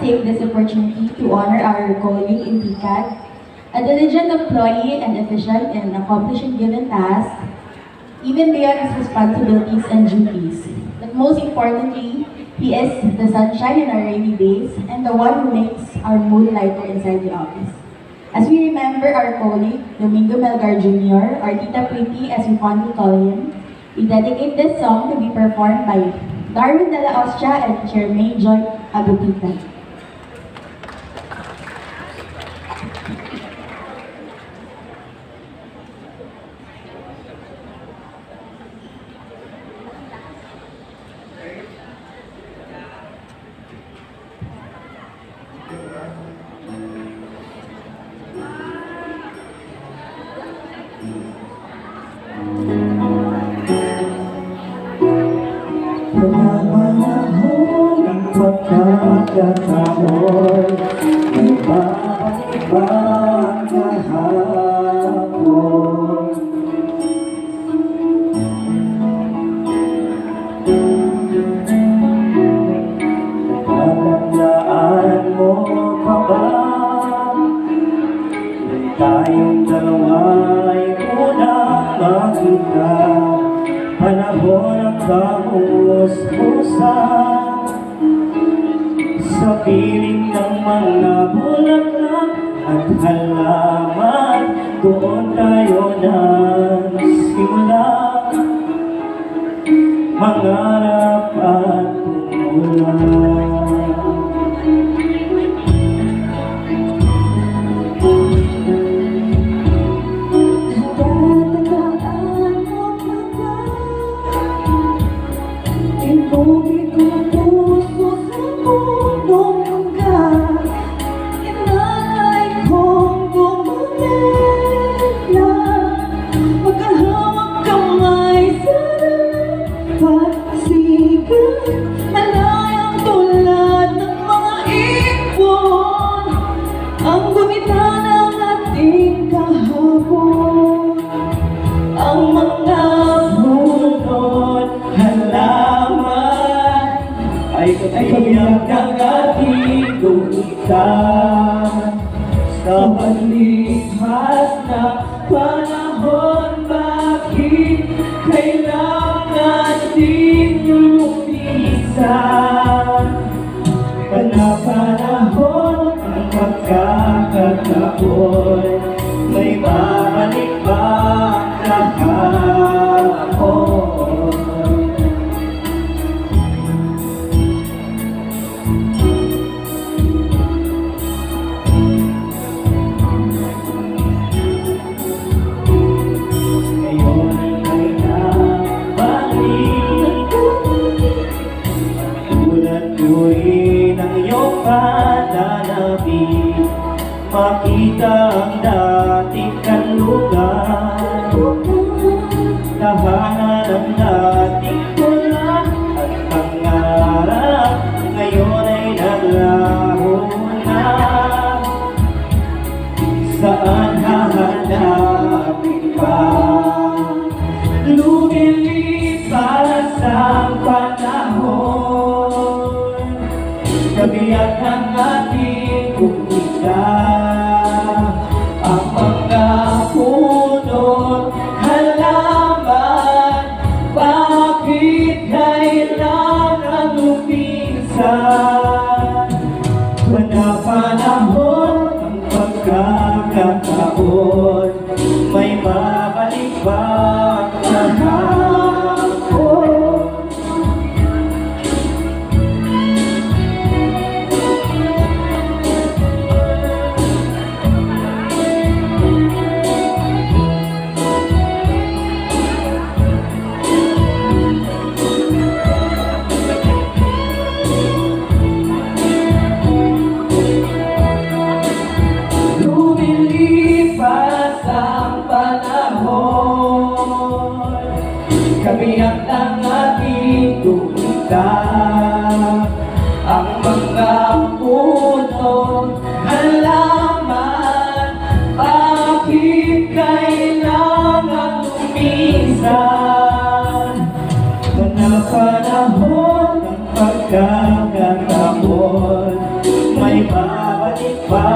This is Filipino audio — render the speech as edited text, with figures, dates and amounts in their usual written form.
take this opportunity to honor our colleague in PCAD, a diligent employee and efficient in accomplishing given tasks, even beyond his responsibilities and duties. But most importantly, he is the sunshine in our rainy days and the one who makes our mood lighter inside the office. As we remember our colleague, Domingo Melgar Jr., or Tita Pretty as we fondly call him, we dedicate this song to be performed by Darwin de la Ostia and Jermaine Joy Abutita. Pagkamanahon ang pagkakataon, iba-iba ang kahapon. Tatandaan mo pa ba, nung tayong dalawa'y unang makita, panahon ang kamusmusan sa piling ng mga bulaklak at halaman. Doon tayo nagsimula mangarap at tumula. Ay katiyak ng ating gumita sa panlihas na panahon. Bakit kailangan din lumisa? Panahon ang pagkakataon, may babalik ba ang kahapon? Makita ang dating kanlugan, tahanan ang dating tula at pangarap, ngayon ay naglaho na. Saan hahanapin pa? Lumilipas ang panahon, kabiyak ang ating kumita. Ang mga punot halaman, bakit kailangan lupisan? Panahon ang pagkakataon, may babalik ba ang kahapon? Lumilipas may babalik ba